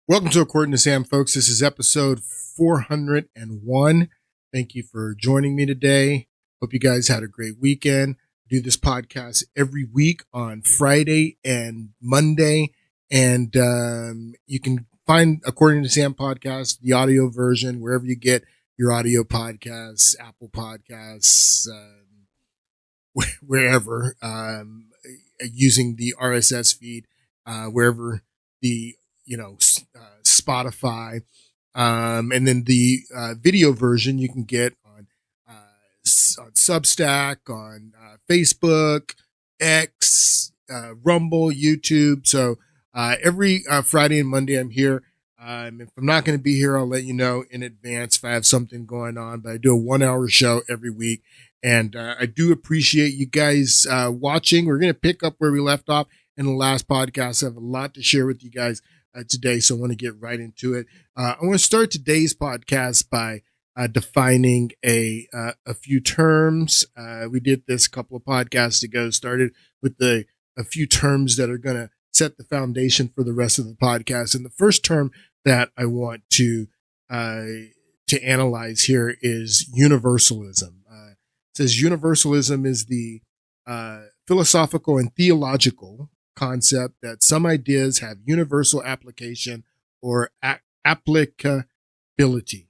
Welcome to According to Sam, folks. This is episode 401. Thank you for joining me today. Hope you guys had a great weekend. I do this podcast every week on Friday and Monday. And you can find According to Sam podcast, the audio version, wherever you get your audio podcasts, Apple Podcasts, wherever, using the RSS feed, wherever the Spotify, and then the video version you can get on Substack, on Facebook, X, Rumble, YouTube. So every Friday and Monday I'm here. If I'm not going to be here, I'll let you know in advance if I have something going on. But I do a 1 hour show every week, and I do appreciate you guys watching. We're going to pick up where we left off in the last podcast. I have a lot to share with you guys today, so I want to get right into it. I want to start today's podcast by defining a few terms. We did this a couple of podcasts ago, started with a few terms that are going to set the foundation for the rest of the podcast. And the first term that I want to analyze here is universalism. It says universalism is the philosophical and theological concept that some ideas have universal application or applicability.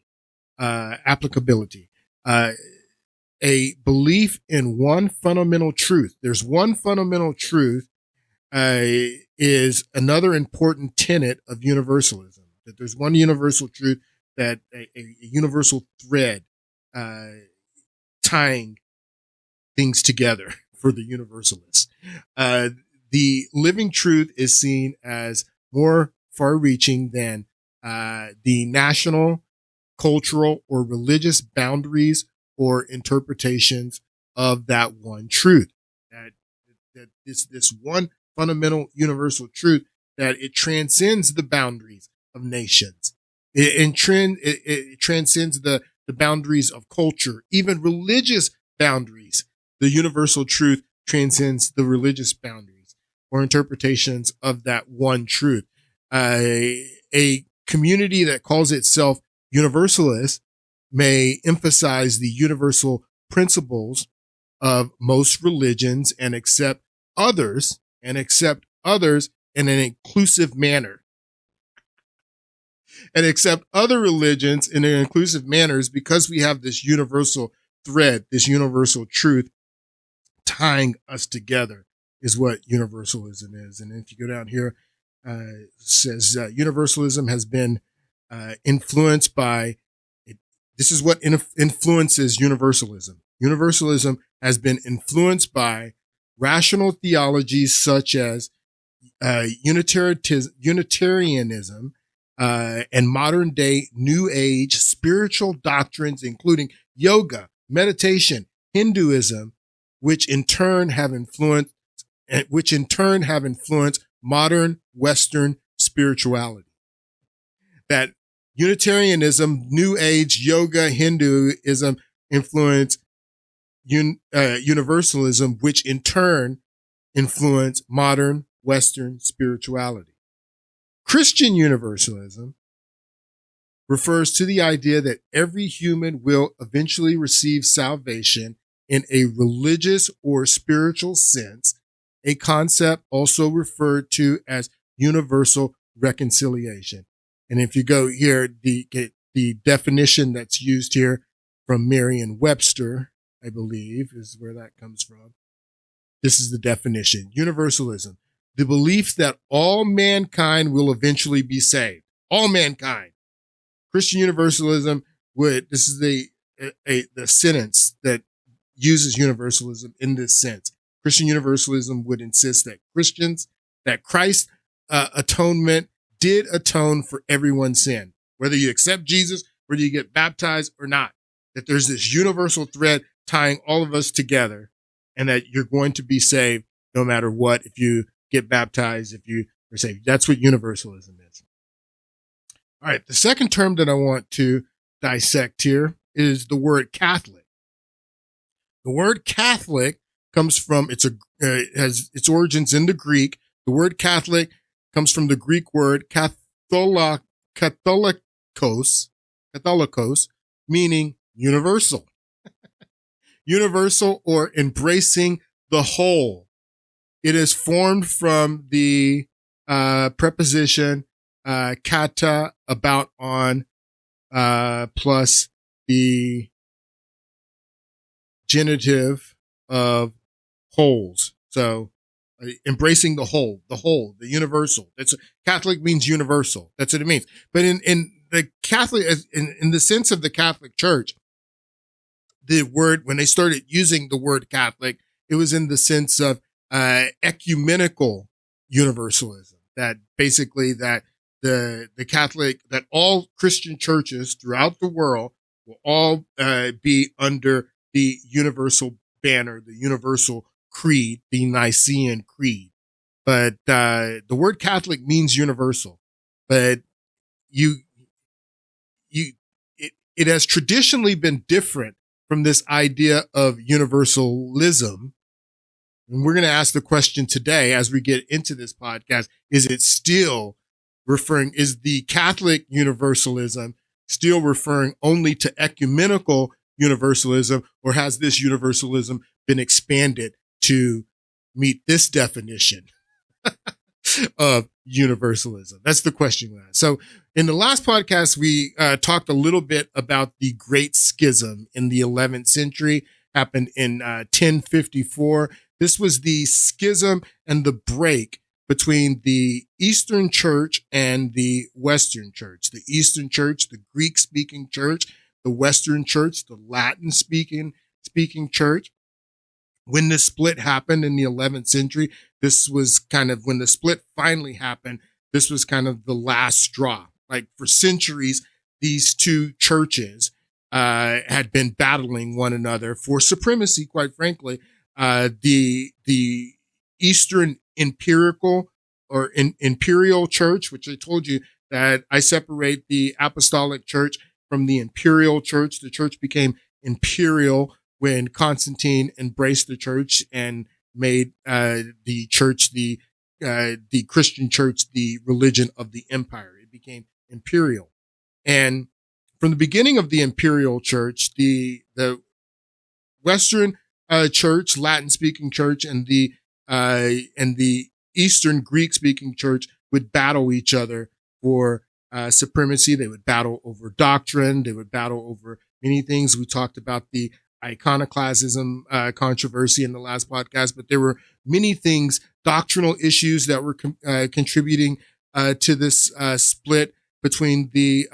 A belief in one fundamental truth. There's one fundamental truth is another important tenet of universalism. That there's one universal truth, that a universal thread tying things together for the universalists. The living truth is seen as more far-reaching than the national, cultural, or religious boundaries or interpretations of that one truth. That this one fundamental universal truth, that it transcends the boundaries of nations. It transcends the boundaries of culture, even religious boundaries. The universal truth transcends the religious boundaries or interpretations of that one truth. A community that calls itself universalist may emphasize the universal principles of most religions and accept others in an inclusive manner. And accept other religions in an inclusive manners because we have this universal thread, this universal truth tying us together, is what universalism is. And if you go down here, it says universalism has been influenced by, this is what influences universalism. Universalism has been influenced by rational theologies such as Unitarianism and modern day New Age spiritual doctrines, including yoga, meditation, Hinduism, which in turn have influenced modern Western spirituality. That Unitarianism, New Age, yoga, Hinduism influence universalism, which in turn influence modern Western spirituality. Christian universalism refers to the idea that every human will eventually receive salvation in a religious or spiritual sense, a concept also referred to as universal reconciliation. And if you go here, the definition that's used here from Merriam-Webster, I believe, is where that comes from. This is the definition. Universalism, the belief that all mankind will eventually be saved. All mankind. Christian universalism this is the sentence that uses universalism in this sense. Christian universalism would insist that Christ's atonement did atone for everyone's sin, whether you accept Jesus, whether you get baptized or not, that there's this universal thread tying all of us together, and that you're going to be saved no matter what, if you get baptized, if you are saved. That's what universalism is. All right. The second term that I want to dissect here is the word Catholic. The word Catholic comes from, has its origins in the Greek. The word Catholic comes from the Greek word katholos, Catholicos, meaning universal. Universal or embracing the whole. It is formed from the preposition kata, about, on, plus the genitive of wholes. So embracing the whole, the universal. That's Catholic means universal. That's what it means. But in the Catholic, in the sense of the Catholic Church, the word, when they started using the word Catholic, it was in the sense of ecumenical universalism. That basically that the Catholic, that all Christian churches throughout the world will all be under the universal banner, the universal creed, the Nicene Creed. But the word Catholic means universal. But it has traditionally been different from this idea of universalism. And we're going to ask the question today as we get into this podcast, is it still referring, is the Catholic universalism still referring only to ecumenical universalism, or has this universalism been expanded to meet this definition of universalism? That's the question we asked. So in the last podcast, we talked a little bit about the Great Schism in the 11th century, happened in 1054. This was the schism and the break between the Eastern Church and the Western Church. The Eastern Church, the Greek-speaking church, the Western Church, the Latin-speaking church. When the split happened in the 11th century, this was kind of, when the split finally happened, this was kind of the last straw. Like for centuries, these two churches had been battling one another for supremacy, quite frankly. The Eastern Imperial Church, which I told you that I separate the Apostolic Church from the Imperial Church. The church became imperial when Constantine embraced the church and made the church, the Christian church, the religion of the empire. It became imperial. And from the beginning of the imperial church, the Western church, Latin-speaking church, and the Eastern Greek-speaking church would battle each other for supremacy. They would battle over doctrine. They would battle over many things. We talked about the iconoclasm controversy in the last podcast, but there were many things, doctrinal issues that were contributing to this split between the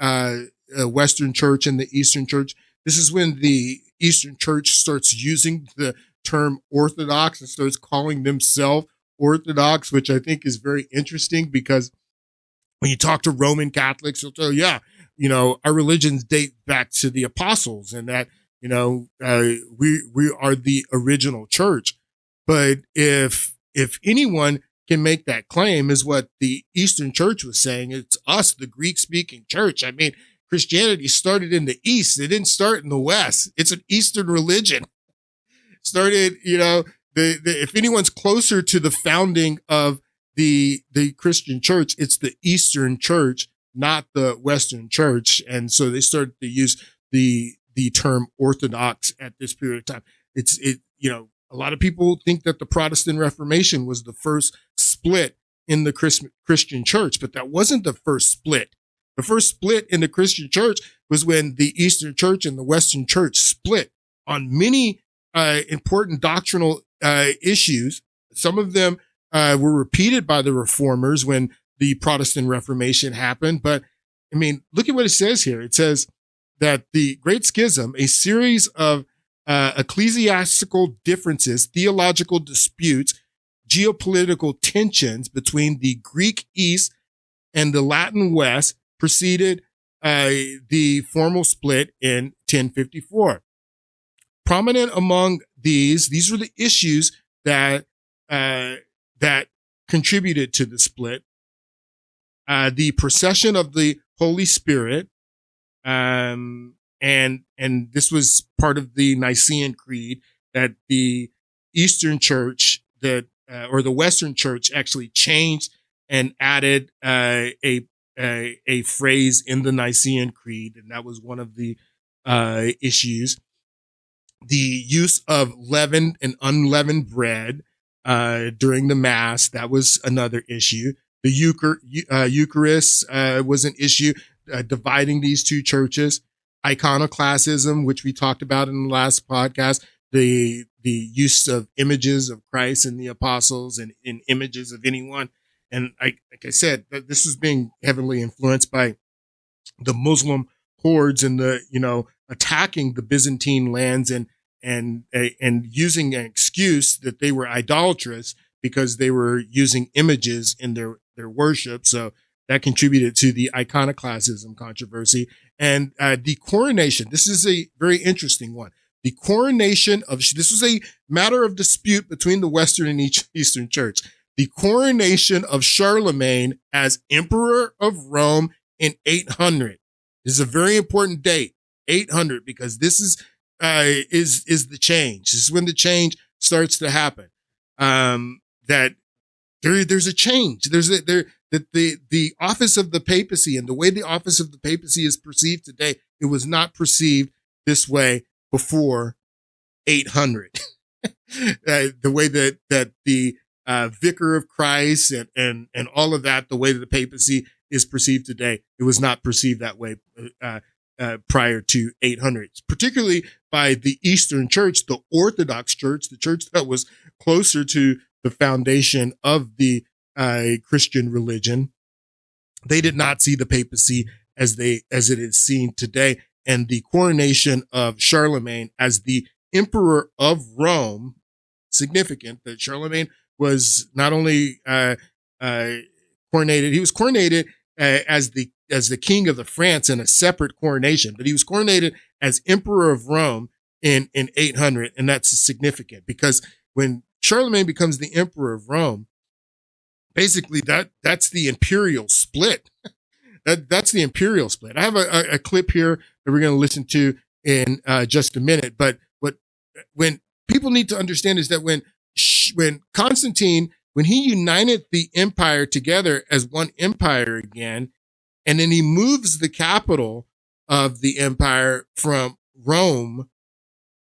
Western church and the Eastern church. This is when the Eastern church starts using the term Orthodox and starts calling themselves Orthodox, which I think is very interesting, because when you talk to Roman Catholics, they'll tell you, yeah, our religions date back to the apostles, and that, we are the original church. But if anyone can make that claim, is what the Eastern church was saying, it's us, the Greek-speaking church. I mean, Christianity started in the East. It didn't start in the West. It's an Eastern religion. Started, if anyone's closer to the founding of the Christian church, it's the Eastern church, not the Western church. And so they started to use the term Orthodox at this period of time. A lot of people think that the Protestant Reformation was the first split in the Christian church, but that wasn't the first split. The first split in the Christian church was when the Eastern church and the Western church split on many important doctrinal issues. Some of them were repeated by the reformers when the Protestant Reformation happened. But I mean, look at what it says here. It says that the Great Schism, a series of ecclesiastical differences, theological disputes, geopolitical tensions between the Greek East and the Latin West, preceded the formal split in 1054. Prominent among these were the issues that contributed to the split. The procession of the Holy Spirit, and this was part of the Nicene Creed that the Eastern Church, or the Western Church, actually changed and added a a phrase in the Nicene Creed, and that was one of the issues. The use of leavened and unleavened bread during the Mass, that was another issue. The Eucharist was an issue, dividing these two churches. Iconoclasm, which we talked about in the last podcast, the use of images of Christ and the apostles and in images of anyone. And like I said, this was being heavily influenced by the Muslim hordes and attacking the Byzantine lands and using an excuse that they were idolatrous because they were using images in their worship. So that contributed to the iconoclasm controversy. And the coronation, this is a very interesting one. The coronation this was a matter of dispute between the Western and Eastern Church. The coronation of Charlemagne as Emperor of Rome in 800. This is a very important date, 800, because this is the change. This is when the change starts to happen. That there's a change. The office of the papacy and the way the office of the papacy is perceived today, it was not perceived this way before 800. The way that the vicar of Christ and all of that, the way that the papacy is perceived today, it was not perceived that way prior to 800, particularly by the Eastern Church, the Orthodox Church, the church that was closer to the foundation of the Christian religion. They did not see the papacy as it is seen today, and the coronation of Charlemagne as the Emperor of Rome. Significant that Charlemagne was not only coronated, he was coronated as the king of the France in a separate coronation, but he was coronated as Emperor of Rome in 800, and that's significant because when Charlemagne becomes the Emperor of Rome, basically that's the imperial split. That's the imperial split. I have a clip here that we're going to listen to in just a minute, but when people need to understand is that when Constantine, when he united the empire together as one empire again, and then he moves the capital of the empire from Rome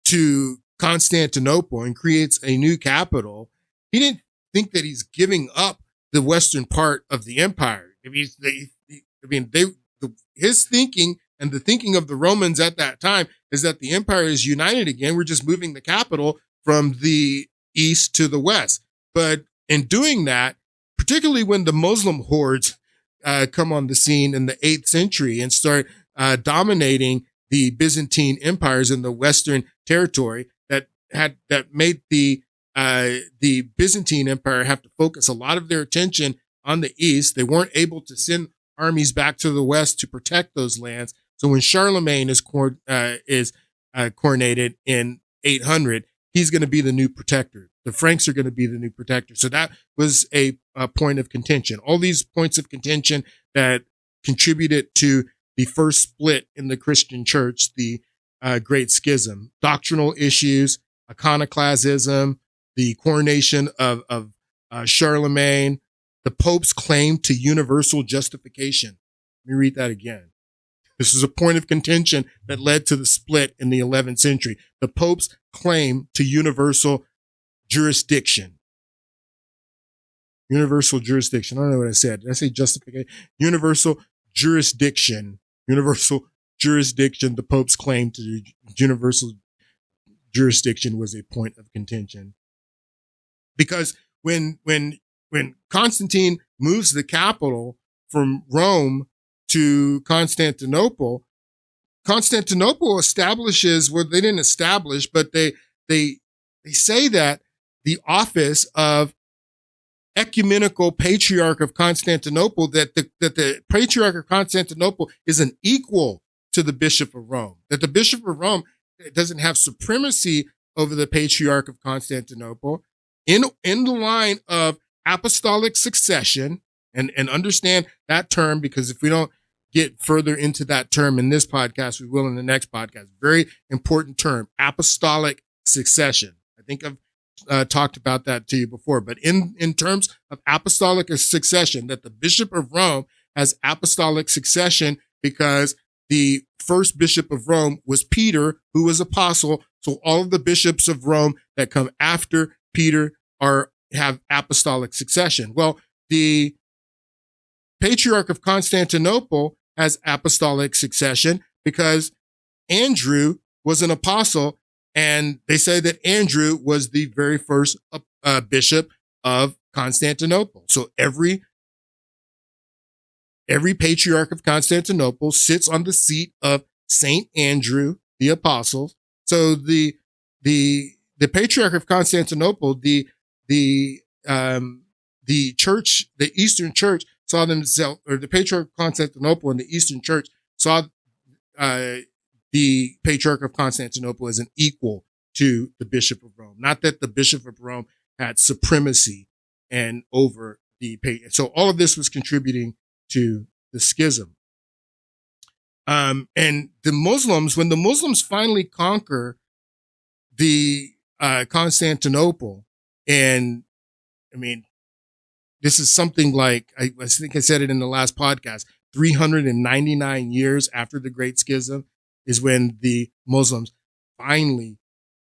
to Constantinople and creates a new capital, he didn't think that he's giving up the western part of the empire. His thinking and the thinking of the Romans at that time is that the empire is united again. We're just moving the capital from the east to the west. But in doing that, particularly when the Muslim hordes come on the scene in the 8th century and start dominating the Byzantine empires in the Western territory, that made the Byzantine Empire have to focus a lot of their attention on the east. They weren't able to send armies back to the west to protect those lands. So when Charlemagne is coronated in 800, he's going to be the new protector. The Franks are going to be the new protector. So that was a point of contention. All these points of contention that contributed to the first split in the Christian church, the Great Schism, doctrinal issues, iconoclasm, the coronation of Charlemagne, the Pope's claim to universal justification. Let me read that again. This is a point of contention that led to the split in the 11th century. The Pope's claim to universal jurisdiction. Universal jurisdiction. I don't know what I said. Did I say justification? Universal jurisdiction. Universal jurisdiction. The Pope's claim to universal jurisdiction was a point of contention. Because when Constantine moves the capital from Rome to Constantinople establishes, well, they didn't establish, but they say that the office of ecumenical patriarch of Constantinople, that the patriarch of Constantinople is an equal to the Bishop of Rome, that the Bishop of Rome doesn't have supremacy over the patriarch of Constantinople in the line of apostolic succession, and understand that term, because if we don't get further into that term in this podcast, we will in the next podcast. Very important term, apostolic succession. I think I've talked about that to you before, but in terms of apostolic succession, that the Bishop of Rome has apostolic succession because the first bishop of Rome was Peter, who was apostle. So all of the bishops of Rome that come after Peter have apostolic succession. Well, the Patriarch of Constantinople has apostolic succession because Andrew was an apostle, and they say that Andrew was the very first bishop of Constantinople. So every Patriarch of Constantinople sits on the seat of Saint Andrew, the apostle. So the Patriarch of Constantinople, the church, the Eastern Church saw themselves, or the Patriarch of Constantinople and the Eastern Church saw the Patriarch of Constantinople as an equal to the Bishop of Rome. Not that the Bishop of Rome had supremacy and over the so all of this was contributing to the schism. And the Muslims, when the Muslims finally conquer the Constantinople, and I mean, this is something like, I think I said it in the last podcast, 399 years after the Great Schism is when the Muslims finally,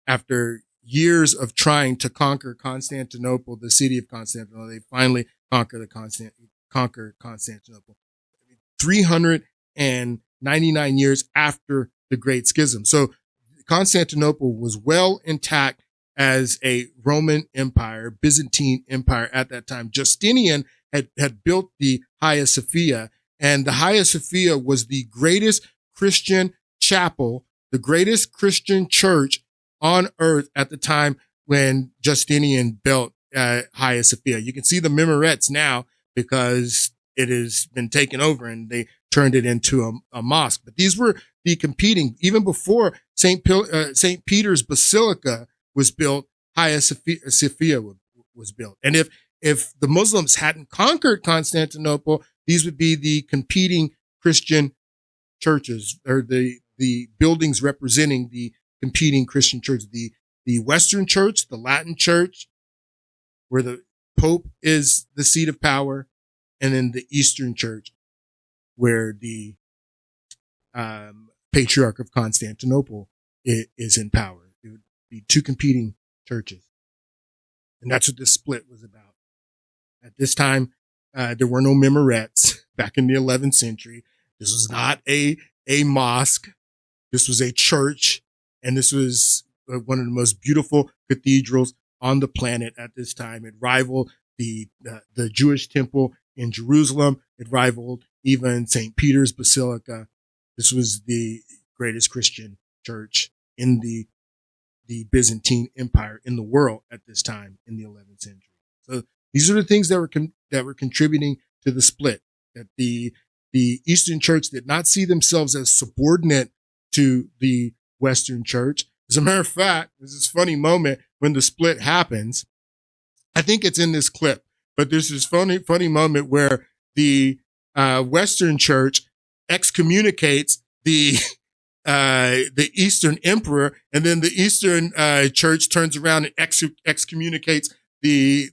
after years of trying to conquer Constantinople, the city of Constantinople, they finally conquer Constantinople. 399 years after the Great Schism. So Constantinople was well intact as a Roman Empire, Byzantine Empire at that time. Justinian had built the Hagia Sophia, and the Hagia Sophia was the greatest Christian chapel, the greatest Christian church on earth at the time when Justinian built Hagia Sophia. You can see the minarets now because it has been taken over and they turned it into a mosque. But these were the competing, even before St. Peter's Basilica was built, Hagia Sophia was built. And if the Muslims hadn't conquered Constantinople, these would be the competing Christian churches, or the buildings representing the competing Christian churches. The Western Church, the Latin Church, where the Pope is the seat of power, and then the Eastern Church, where the Patriarch of Constantinople is in power. It would be two competing churches. And that's what this split was about. At this time, there were no minarets back in the 11th century. This was not a mosque. This was a church. And this was one of the most beautiful cathedrals on the planet at this time. It rivaled the Jewish temple in Jerusalem. It rivaled even St. Peter's Basilica. This was the greatest Christian church in the Byzantine Empire in the world at this time in the 11th century. So these are the things that were contributing to the split, that the Eastern Church did not see themselves as subordinate to the Western Church. As a matter of fact, there's this funny moment when the split happens. I think it's in this clip, but there's this funny moment where the Western Church excommunicates the Eastern Emperor, and then the Eastern Church turns around and excommunicates the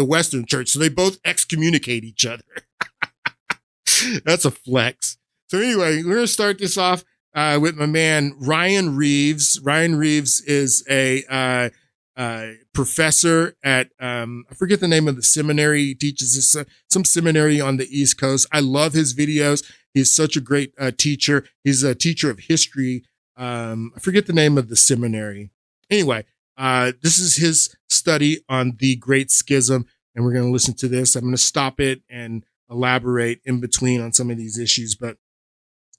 Western Church. So they both excommunicate each other. That's a flex. So anyway, we're going to start this off with my man, Ryan Reeves. Ryan Reeves is a professor at, I forget the name of the seminary. He teaches some seminary on the East Coast. I love his videos. He's such a great teacher. He's a teacher of history. I forget the name of the seminary. Anyway, this is his study on the Great Schism, and we're going to listen to this. I'm going to stop it and elaborate in between on some of these issues, but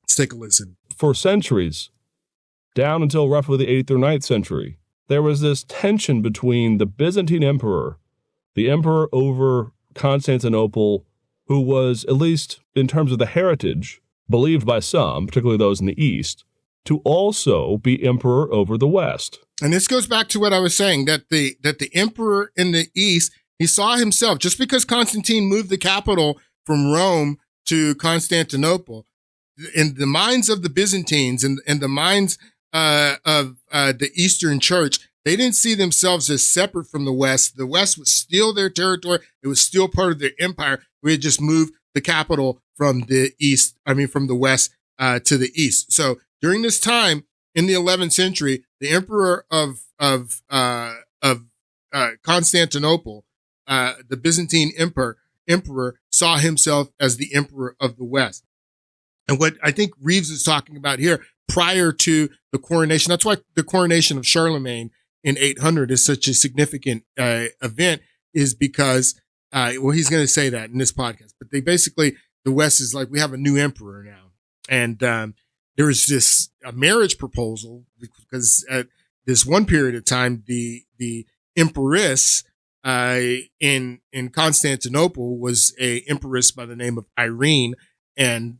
let's take a listen. For centuries, down until roughly the 8th or 9th century, there was this tension between the Byzantine emperor, the emperor over Constantinople, who was, at least in terms of the heritage, believed by some, particularly those in the East, to also be emperor over the West. And this goes back to what I was saying, that the emperor in the East, he saw himself, just because Constantine moved the capital from Rome to Constantinople, in the minds of the Byzantines and the minds of the Eastern Church, they didn't see themselves as separate from the West. The West was still their territory. It was still part of their empire. We had just moved the capital from the west to the east. So during this time in the 11th century, the emperor of Constantinople, the Byzantine emperor saw himself as the emperor of the West. And what I think Reeves is talking about here, prior to the coronation, that's why the coronation of Charlemagne in 800 is such a significant event, is because, he's going to say that in this podcast, but the West is like, we have a new emperor now. And there was this marriage proposal because at this one period of time, the empress in Constantinople was a empress by the name of Irene, and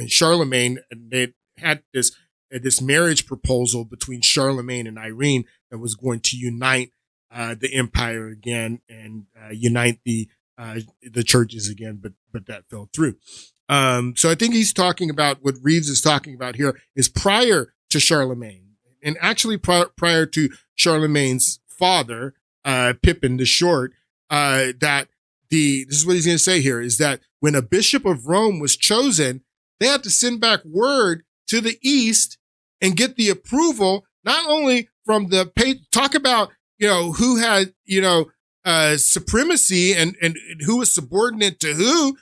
Charlemagne, they had this marriage proposal between Charlemagne and Irene that was going to unite the empire again and unite the churches again, but that fell through. So I think he's talking about what Reeves is talking about here is prior to Charlemagne, and actually prior to Charlemagne's father, Pippin the Short, this is what he's going to say here, is that when a bishop of Rome was chosen, they had to send back word to the East and get the approval, not only from talk about, who had, supremacy and who was subordinate to who.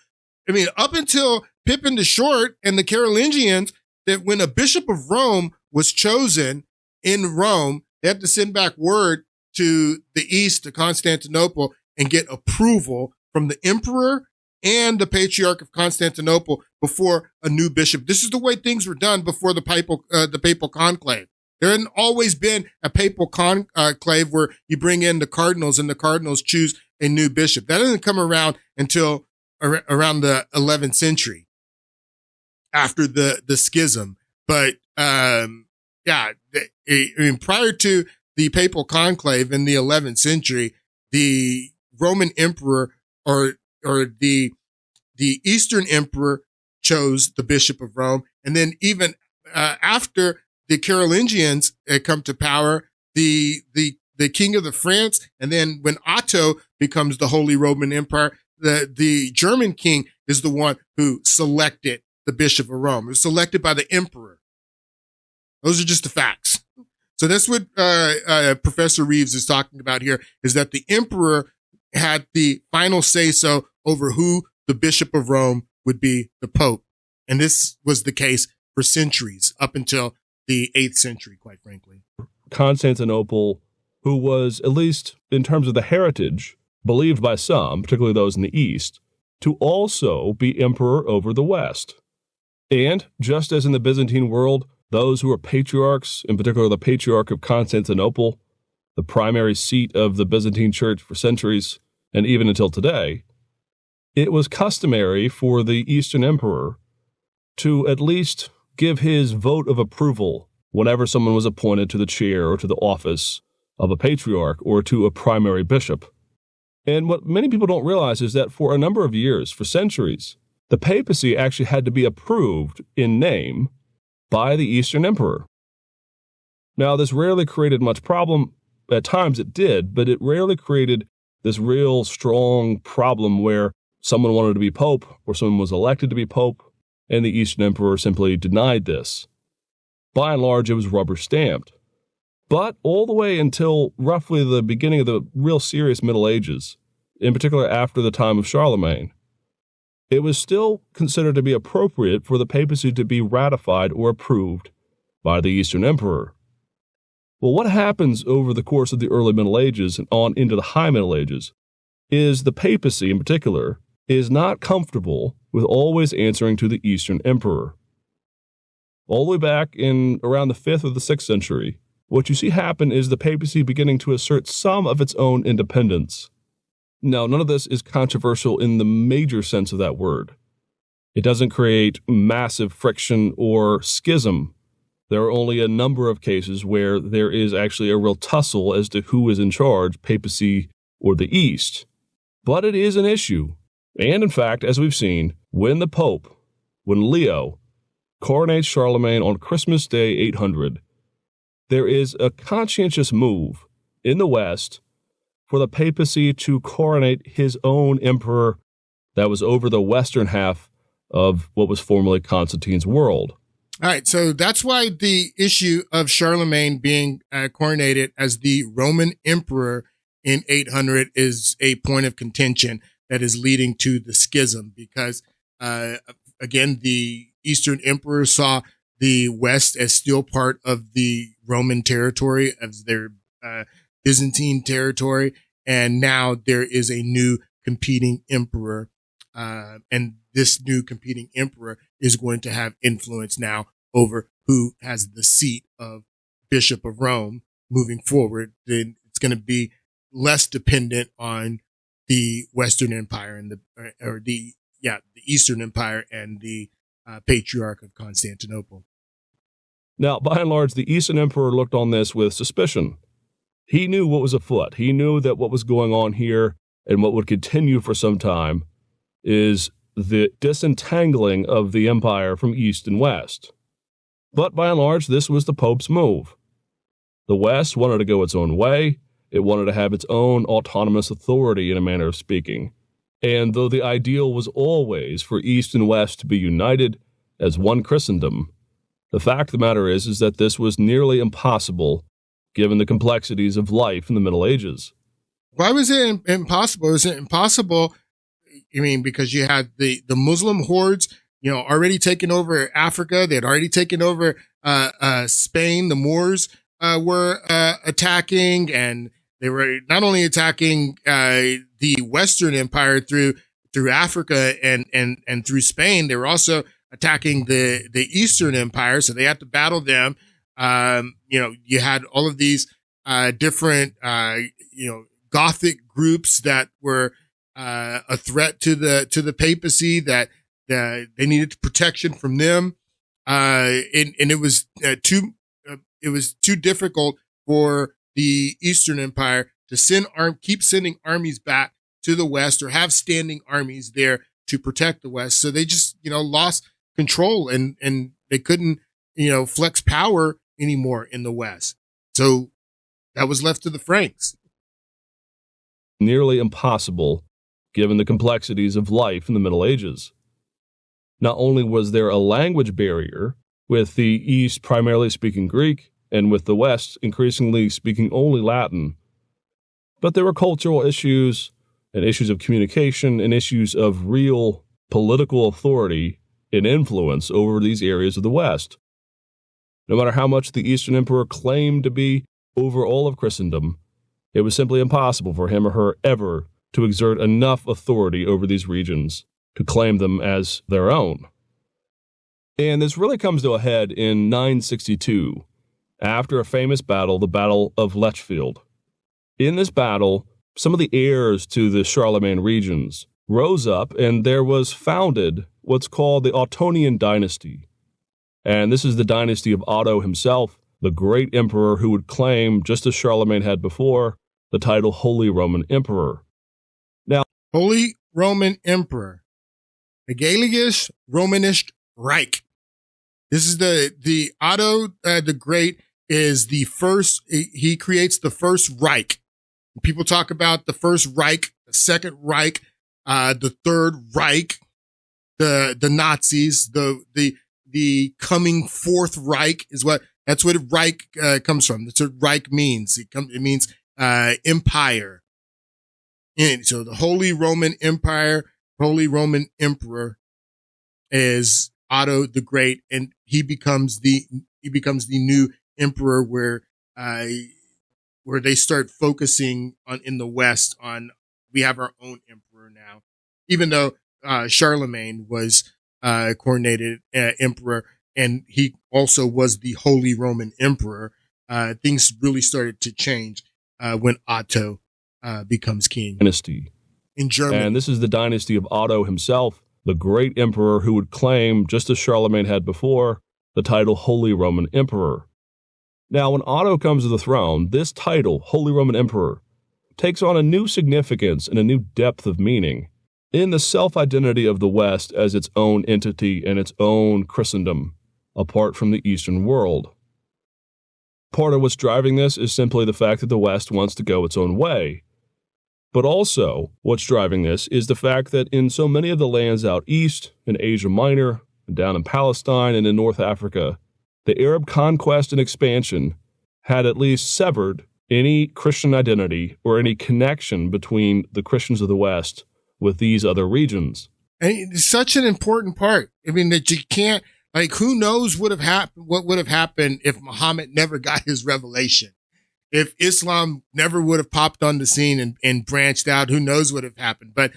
I mean, up until Pippin the Short and the Carolingians, that when a bishop of Rome was chosen in Rome, they had to send back word to the East, to Constantinople, and get approval from the emperor and the patriarch of Constantinople before a new bishop. This is the way things were done before the papal conclave. There hadn't always been a papal conclave where you bring in the cardinals and the cardinals choose a new bishop. That doesn't come around until around the 11th century, after the schism. But prior to the papal conclave in the 11th century, the Roman emperor or the Eastern emperor chose the bishop of Rome. And then even after the Carolingians had come to power, the king of the France, and then when Otto becomes the Holy Roman Empire, the German king is the one who selected the bishop of Rome. It was selected by the emperor. Those are just the facts. So that's what Professor Reeves is talking about here, is that the emperor had the final say-so over who the bishop of Rome would be, the pope. And this was the case for centuries, up until the 8th century, quite frankly. Constantinople, who was, at least in terms of the heritage, believed by some, particularly those in the East, to also be emperor over the West. And just as in the Byzantine world, those who were patriarchs, in particular the Patriarch of Constantinople, the primary seat of the Byzantine Church for centuries, and even until today, it was customary for the Eastern Emperor to at least give his vote of approval whenever someone was appointed to the chair or to the office of a patriarch or to a primary bishop. And what many people don't realize is that for a number of years, for centuries, the papacy actually had to be approved in name by the Eastern Emperor. Now, this rarely created much problem. At times it did, but it rarely created this real strong problem where someone wanted to be pope or someone was elected to be pope, and the Eastern Emperor simply denied this. By and large, it was rubber stamped. But all the way until roughly the beginning of the real serious Middle Ages, in particular after the time of Charlemagne, it was still considered to be appropriate for the papacy to be ratified or approved by the Eastern Emperor. Well, what happens over the course of the early Middle Ages and on into the High Middle Ages is the papacy in particular is not comfortable with always answering to the Eastern Emperor. All the way back in around the 5th or the 6th century, what you see happen is the papacy beginning to assert some of its own independence. Now, none of this is controversial in the major sense of that word. It doesn't create massive friction or schism. There are only a number of cases where there is actually a real tussle as to who is in charge, papacy or the East. But it is an issue. And in fact, as we've seen, when the Pope, when Leo, coronates Charlemagne on Christmas Day 800, there is a conscientious move in the West for the papacy to coronate his own emperor that was over the western half of what was formerly Constantine's world. All right, so that's why the issue of Charlemagne being coronated as the Roman emperor in 800 is a point of contention that is leading to the schism, because, again, the Eastern emperor saw the West as still part of the Roman territory, as their Byzantine territory, and now there is a new competing emperor, and this new competing emperor is going to have influence now over who has the seat of Bishop of Rome moving forward. Then it's going to be less dependent on the Western Empire and the Eastern Empire and the Patriarch of Constantinople. Now, by and large, the Eastern Emperor looked on this with suspicion. He knew what was afoot. He knew that what was going on here and what would continue for some time is the disentangling of the empire from East and West. But by and large, this was the Pope's move. The West wanted to go its own way. It wanted to have its own autonomous authority, in a manner of speaking. And though the ideal was always for East and West to be united as one Christendom, the fact of the matter is that this was nearly impossible given the complexities of life in the Middle Ages. Why was it impossible? Was it impossible? I mean, because you had the Muslim hordes, already taken over Africa. They had already taken over Spain. The Moors were attacking, and they were not only attacking the Western Empire through Africa and through Spain. They were also attacking the Eastern Empire, so they had to battle them. You had all of these different Gothic groups that were a threat to the papacy, that they needed protection from them, and it was too difficult for the Eastern Empire to keep sending armies back to the West, or have standing armies there to protect the West. So they just lost control, and they couldn't flex power anymore in the West. So that was left to the Franks. Nearly impossible given the complexities of life in the Middle Ages. Not only was there a language barrier, with the East primarily speaking Greek and with the West increasingly speaking only Latin, but there were cultural issues and issues of communication and issues of real political authority and influence over these areas of the West. No matter how much the Eastern Emperor claimed to be over all of Christendom, it was simply impossible for him or her ever to exert enough authority over these regions to claim them as their own. And this really comes to a head in 962, after a famous battle, the Battle of Lechfeld. In this battle, some of the heirs to the Charlemagne regions rose up, and there was founded what's called the Ottonian dynasty. And this is the dynasty of Otto himself, the great emperor who would claim, just as Charlemagne had before, the title Holy Roman Emperor. Now, Holy Roman Emperor, Egalius Romanische Reich. This is the Otto the Great is the first. He creates the first Reich. People talk about the First Reich, the Second Reich, the Third Reich, the Nazis, the coming Fourth Reich is that's what Reich comes from. That's what Reich means. It means empire. And so the Holy Roman Empire, Holy Roman Emperor is Otto the Great, and he becomes the new emperor where they start focusing on in the West on we have our own emperor now, even though Charlemagne was coronated emperor, and he also was the Holy Roman Emperor. Things really started to change when Otto becomes king. Dynasty in Germany. And this is the dynasty of Otto himself, the great emperor who would claim, just as Charlemagne had before, the title Holy Roman Emperor. Now, when Otto comes to the throne, this title, Holy Roman Emperor, takes on a new significance and a new depth of meaning in the self-identity of the West as its own entity and its own Christendom, apart from the Eastern world. Part of what's driving this is simply the fact that the West wants to go its own way. But also, what's driving this is the fact that in so many of the lands out east, in Asia Minor, and down in Palestine and in North Africa, the Arab conquest and expansion had at least severed any Christian identity or any connection between the Christians of the West with these other regions. And it's such an important part. I mean, that you can't, like, who knows what would have happened if Muhammad never got his revelation? If Islam never would have popped on the scene and branched out, who knows what would have happened? But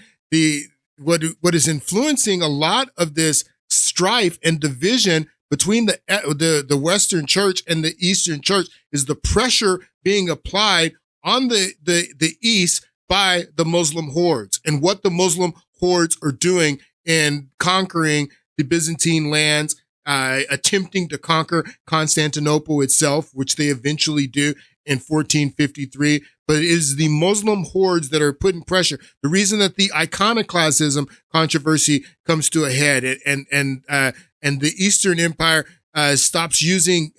what is influencing a lot of this strife and division between the Western Church and the Eastern Church is the pressure being applied on the East by the Muslim hordes, and what the Muslim hordes are doing in conquering the Byzantine lands, attempting to conquer Constantinople itself, which they eventually do in 1453. But it is the Muslim hordes that are putting pressure. The reason that the iconoclasm controversy comes to a head, and the Eastern Empire stops using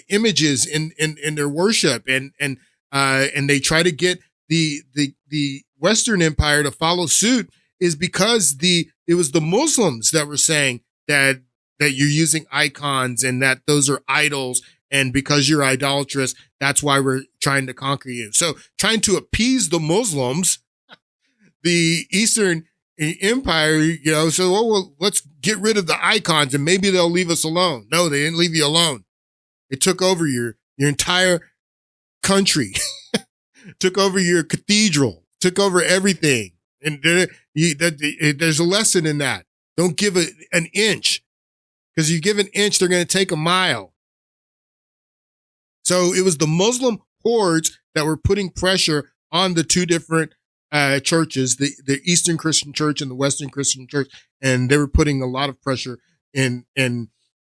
images in their worship, and they try to get the Western Empire to follow suit, is because it was the Muslims that were saying that you're using icons and that those are idols, and because you're idolatrous, that's why we're trying to conquer you. So trying to appease the Muslims, the Eastern Empire, well, let's get rid of the icons and maybe they'll leave us alone. No, they didn't leave you alone. It took over your entire country, took over your cathedral, took over everything. And there's a lesson in that. Don't give an inch, because you give an inch, they're going to take a mile. So it was the Muslim hordes that were putting pressure on the two different churches, the Eastern Christian Church and the Western Christian Church, and they were putting a lot of pressure in.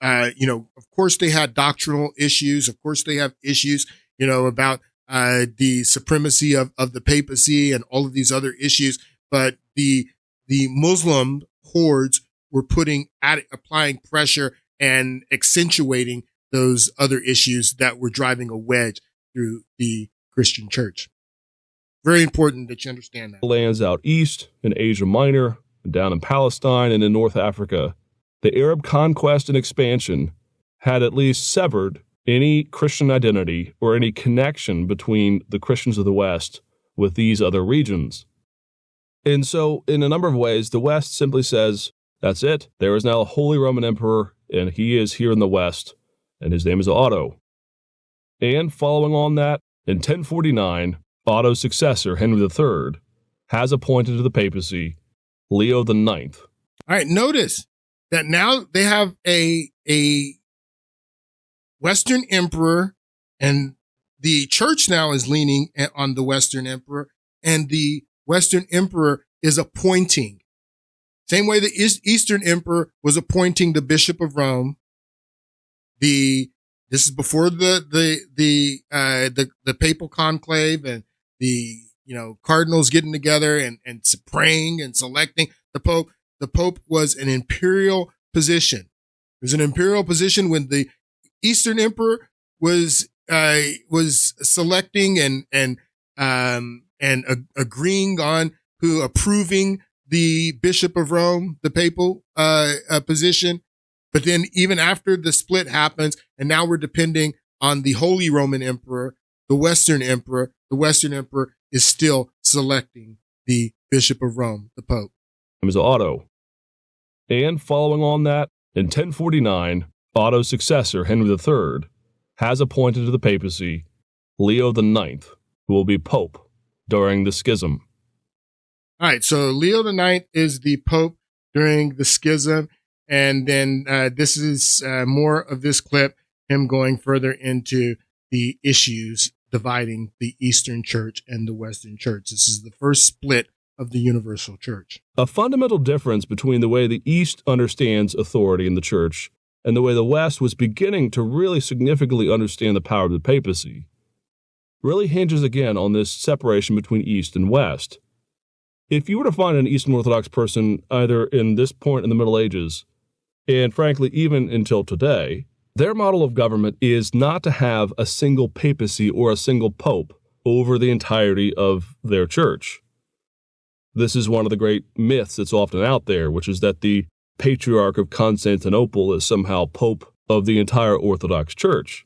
Of course they had doctrinal issues. Of course they have issues, about the supremacy of the papacy and all of these other issues. But the Muslim hordes were applying pressure and accentuating those other issues that were driving a wedge through the Christian church. Very important that you understand that. Lands out east in Asia Minor, and down in Palestine and in North Africa, the Arab conquest and expansion had at least severed any Christian identity or any connection between the Christians of the West with these other regions. And so, in a number of ways, the West simply says, that's it. There is now a Holy Roman Emperor, and he is here in the West, and his name is Otto. And following on that, in 1049, Otto's successor, Henry III, has appointed to the papacy Leo IX. All right, notice that now they have a Western emperor, and the church now is leaning on the Western emperor, and the Western emperor is appointing. Same way the Eastern emperor was appointing the Bishop of Rome. This is before the papal conclave and the cardinals getting together and praying and selecting the Pope. The Pope was an imperial position. It was an imperial position when the Eastern emperor was selecting and agreeing on approving the Bishop of Rome, the papal position. But then even after the split happens, and now we're depending on the Holy Roman Emperor, the Western Emperor is still selecting the Bishop of Rome, the Pope. It was Otto. And following on that, in 1049, Otto's successor, Henry III, has appointed to the papacy Leo IX, who will be Pope during the schism. All right, so Leo IX is the Pope during the schism. And then this is more of this clip, him going further into the issues dividing the Eastern Church and the Western Church. This is the first split of the Universal Church. A fundamental difference between the way the East understands authority in the Church and the way the West was beginning to really significantly understand the power of the papacy really hinges again on this separation between East and West. If you were to find an Eastern Orthodox person either in this point in the Middle Ages, and frankly, even until today, their model of government is not to have a single papacy or a single pope over the entirety of their church. This is one of the great myths that's often out there, which is that the Patriarch of Constantinople is somehow Pope of the entire Orthodox Church.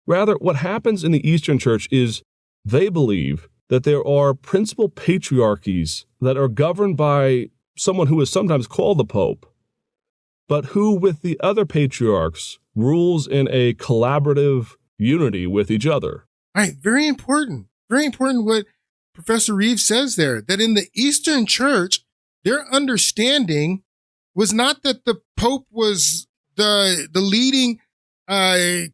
Rather, what happens in the Eastern Church is they believe that there are principal patriarchies that are governed by someone who is sometimes called the Pope, but who, with the other patriarchs, rules in a collaborative unity with each other. All right, very important. Very important what Professor Reeves says there, that in the Eastern Church, their understanding was not that the Pope was the leading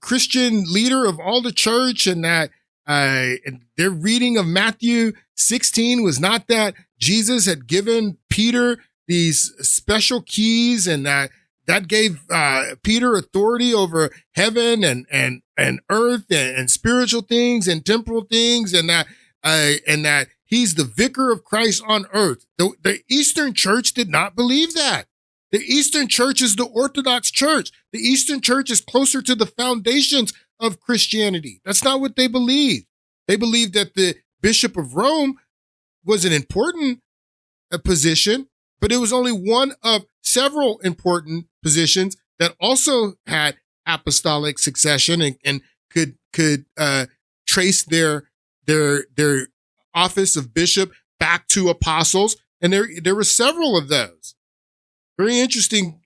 Christian leader of all the church, and that and their reading of Matthew 16 was not that Jesus had given Peter these special keys, and that gave Peter authority over heaven and earth and spiritual things and temporal things, and that he's the vicar of Christ on earth. The Eastern Church did not believe that. The Eastern Church is the Orthodox Church. The Eastern Church is closer to the foundations of Christianity. That's not what they believed. They believed that the Bishop of Rome was an important position, but it was only one of several important positions that also had apostolic succession and could trace their office of bishop back to apostles. And there were several of those. Very interesting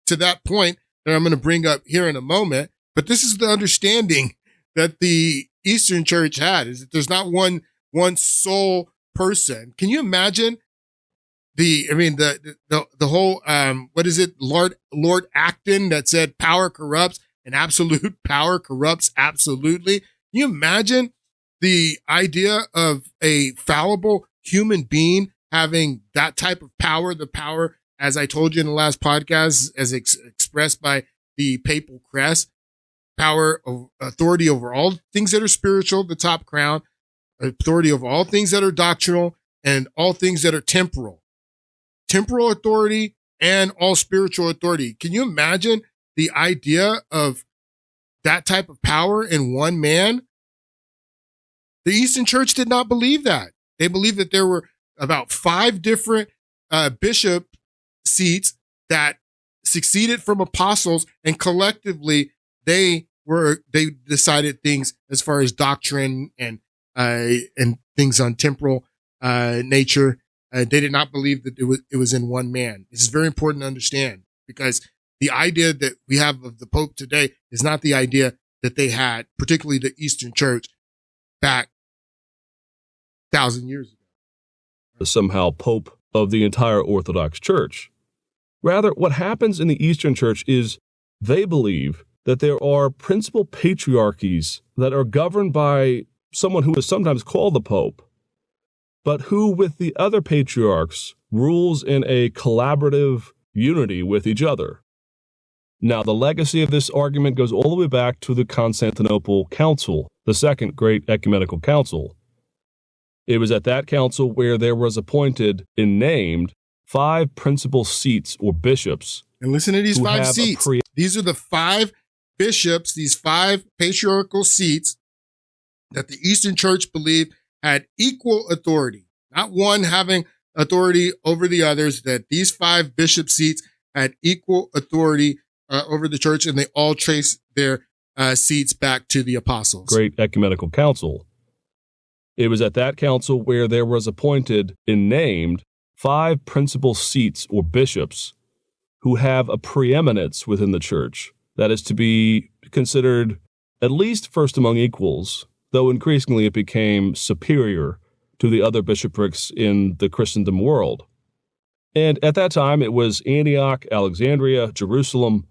to that point that I'm going to bring up here in a moment. But this is the understanding that the Eastern Church had, is that there's not one sole person. Can you imagine the whole, what is it? Lord Acton that said power corrupts and absolute power corrupts absolutely. Can you imagine the idea of a fallible human being having that type of power, the power, as I told you in the last podcast, as expressed by the papal crest, power of authority over all things that are spiritual, the top crown, authority over all things that are doctrinal, and all things that are temporal authority, and all spiritual authority. Can you imagine the idea of that type of power in one man? The Eastern Church did not believe that. They believed that there were about 5 different bishop seats that succeeded from apostles, and collectively they decided things as far as doctrine and things on temporal nature. They did not believe that it was in one man. This is very important to understand, because the idea that we have of the Pope today is not the idea that they had, particularly the Eastern Church, back 1,000 years ago. Somehow Pope of the entire Orthodox Church. Rather, what happens in the Eastern Church is they believe that there are principal patriarchies that are governed by someone who is sometimes called the Pope, but who, with the other patriarchs, rules in a collaborative unity with each other. Now, the legacy of this argument goes all the way back to the Constantinople Council, the Second Great Ecumenical Council. It was at that council where there was appointed and named 5 principal seats or bishops. And listen to these 5 seats. These are the 5 bishops, these 5 patriarchal seats that the Eastern Church believed had equal authority, not one having authority over the others, that these 5 bishop seats had equal authority over the church, and they all trace their seats back to the apostles. Great Ecumenical Council. It was at that council where there was appointed and named 5 principal seats or bishops who have a preeminence within the church that is to be considered at least first among equals, though increasingly it became superior to the other bishoprics in the Christendom world. And at that time, it was Antioch, Alexandria, Jerusalem,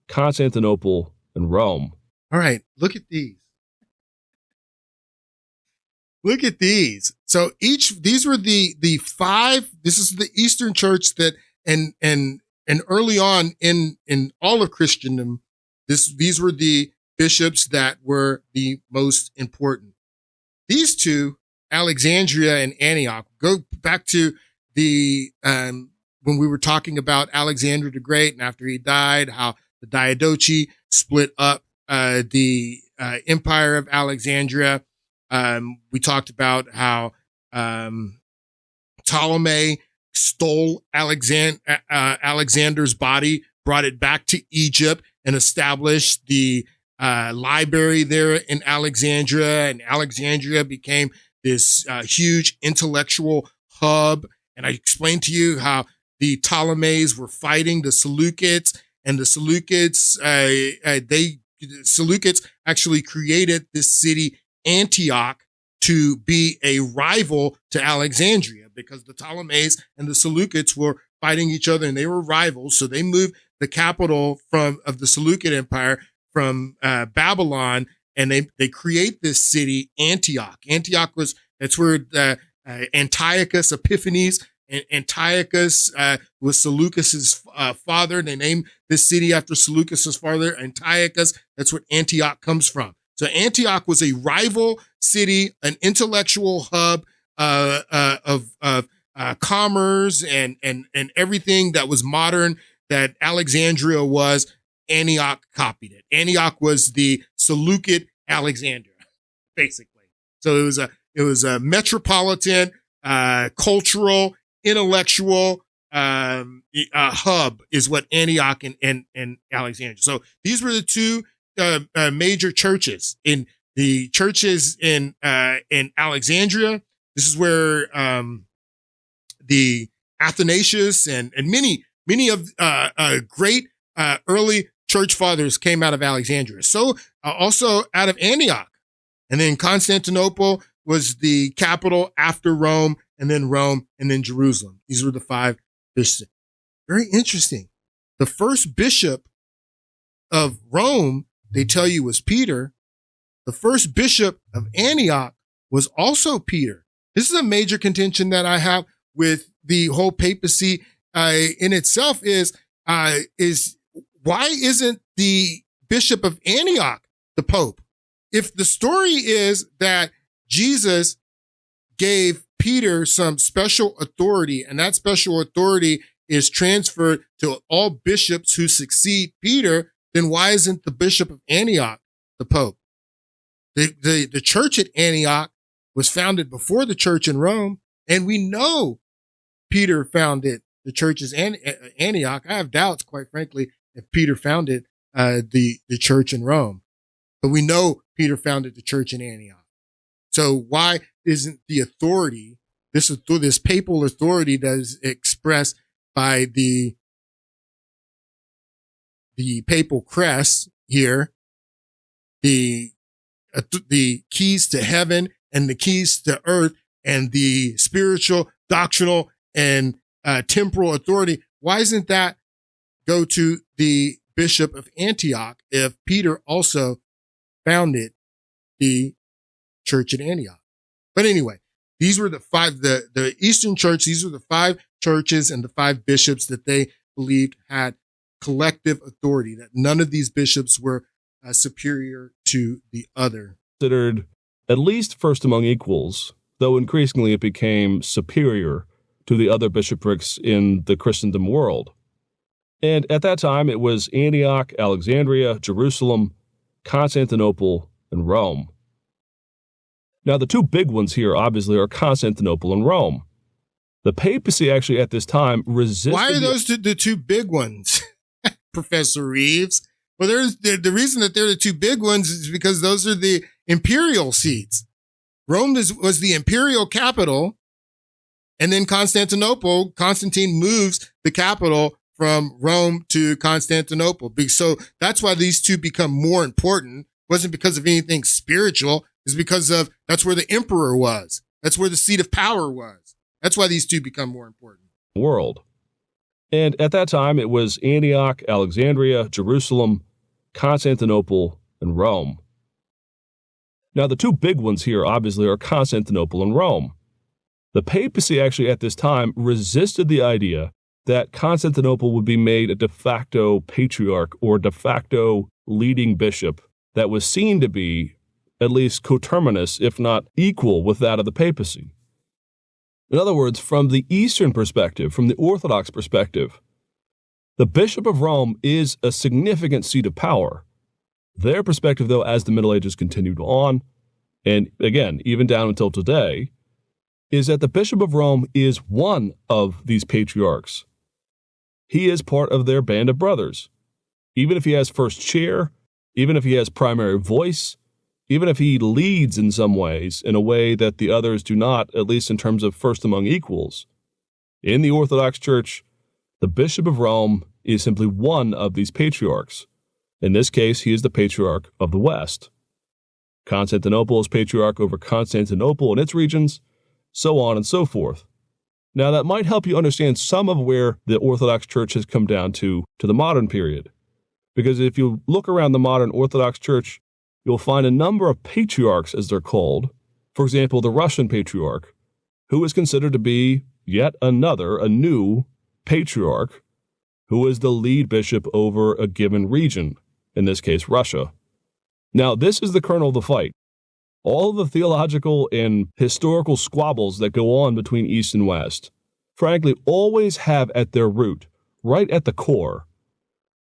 Constantinople, and Rome. All right, look at these. Look at these. So these were the 5, this is the Eastern Church that, and early on in all of Christendom, these were the bishops that were the most important. These 2, Alexandria and Antioch, go back to the, when we were talking about Alexander the Great, and after he died, how the Diadochi split up, the empire of Alexandria. We talked about how Ptolemy stole Alexander's body, brought it back to Egypt, and established the library there in Alexandria. And Alexandria became this huge intellectual hub. And I explained to you how the Ptolemies were fighting the Seleucids, and the Seleucids actually created this city Antioch to be a rival to Alexandria, because the Ptolemies and the Seleucids were fighting each other and they were rivals. So they moved the capital of the Seleucid Empire from Babylon, and they create this city Antioch. That's where Antiochus Epiphanes, and Antiochus was Seleucus's father. They named this city after Seleucus's father, Antiochus. That's where Antioch comes from. So Antioch was a rival city, an intellectual hub of commerce and everything that was modern that Alexandria was. Antioch copied it. Antioch was the Seleucid Alexandria, basically. So it was a metropolitan, cultural, intellectual hub is what Antioch and Alexandria. So these were the two major churches. In the churches in Alexandria, this is where the Athanasius and many of great early church fathers came out of Alexandria. So also out of Antioch. And then Constantinople was the capital after Rome, and then Jerusalem. These were the 5 bishops. Very interesting. The first bishop of Rome, they tell you, was Peter. The first bishop of Antioch was also Peter. This is a major contention that I have with the whole papacy in itself is why isn't the bishop of Antioch the pope? If the story is that Jesus gave Peter some special authority, and that special authority is transferred to all bishops who succeed Peter, then why isn't the bishop of Antioch the pope? The church at Antioch was founded before the church in Rome, and we know Peter founded the churches in Antioch. I have doubts, quite frankly, if Peter founded the church in Rome, but we know Peter founded the church in Antioch. So why isn't the authority, this papal authority that is expressed by the papal crest here, the keys to heaven and the keys to earth and the spiritual, doctrinal, and temporal authority, why isn't that go to the bishop of Antioch if Peter also founded the church at Antioch? But anyway, these were the 5, the Eastern Church, these were the 5 churches and the 5 bishops that they believed had collective authority, that none of these bishops were superior to the other. Considered at least first among equals, though increasingly it became superior to the other bishoprics in the Christendom world. And at that time, it was Antioch, Alexandria, Jerusalem, Constantinople, and Rome. Now, the 2 big ones here, obviously, are Constantinople and Rome. The papacy actually at this time resisted... Why are those the 2 big ones, Professor Reeves? Well, the reason that they're the 2 big ones is because those are the imperial seats. Rome was the imperial capital, and then Constantinople, Constantine moves the capital from Rome to Constantinople. So that's why these 2 become more important. It wasn't because of anything spiritual. It's because of that's where the emperor was. That's where the seat of power was. That's why these 2 become more important. World. And at that time, it was Antioch, Alexandria, Jerusalem, Constantinople, and Rome. Now, the 2 big ones here, obviously, are Constantinople and Rome. The papacy actually at this time resisted the idea that Constantinople would be made a de facto patriarch or de facto leading bishop that was seen to be at least coterminous, if not equal, with that of the papacy. In other words, from the Eastern perspective, from the Orthodox perspective, the Bishop of Rome is a significant seat of power. Their perspective, though, as the Middle Ages continued on, and again, even down until today, is that the Bishop of Rome is one of these patriarchs. He is part of their band of brothers. Even if he has first chair, even if he has primary voice, even if he leads in some ways, in a way that the others do not, at least in terms of first among equals. In the Orthodox Church, the Bishop of Rome is simply one of these patriarchs. In this case, he is the patriarch of the West. Constantinople is patriarch over Constantinople and its regions, so on and so forth. Now, that might help you understand some of where the Orthodox Church has come down to the modern period. Because if you look around the modern Orthodox Church, you'll find a number of patriarchs, as they're called. For example, the Russian patriarch, who is considered to be yet another, a new patriarch, who is the lead bishop over a given region, in this case, Russia. Now, this is the kernel of the fight. All of the theological and historical squabbles that go on between East and West, frankly, always have at their root, right at the core,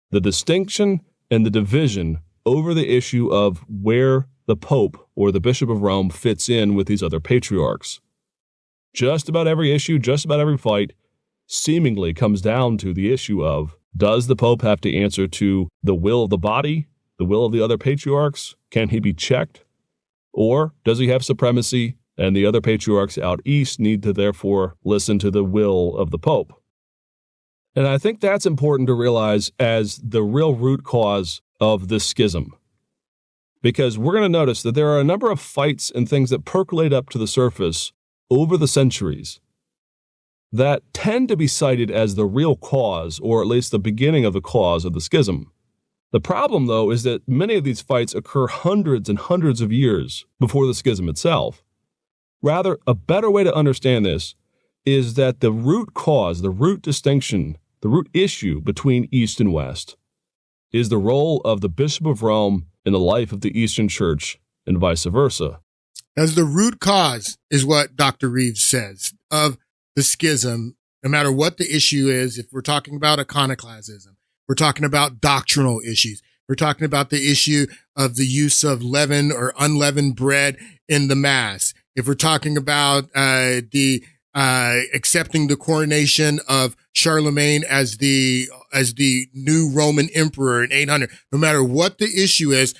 the distinction and the division over the issue of where the Pope or the Bishop of Rome fits in with these other patriarchs. Just about every issue, just about every fight, seemingly comes down to the issue of, does the Pope have to answer to the will of the body, the will of the other patriarchs? Can he be checked? Or does he have supremacy, and the other patriarchs out east need to therefore listen to the will of the Pope? And I think that's important to realize as the real root cause of this schism. Because we're going to notice that there are a number of fights and things that percolate up to the surface over the centuries that tend to be cited as the real cause, or at least the beginning of the cause of the schism. The problem, though, is that many of these fights occur hundreds and hundreds of years before the schism itself. Rather, a better way to understand this is that the root cause, the root distinction, the root issue between East and West is the role of the Bishop of Rome in the life of the Eastern Church and vice versa. As the root cause is what Dr. Reeves says of the schism, no matter what the issue is. If we're talking about iconoclasm, we're talking about doctrinal issues, we're talking about the issue of the use of leaven or unleavened bread in the Mass. If we're talking about the accepting the coronation of Charlemagne as the new Roman emperor in 800, no matter what the issue is,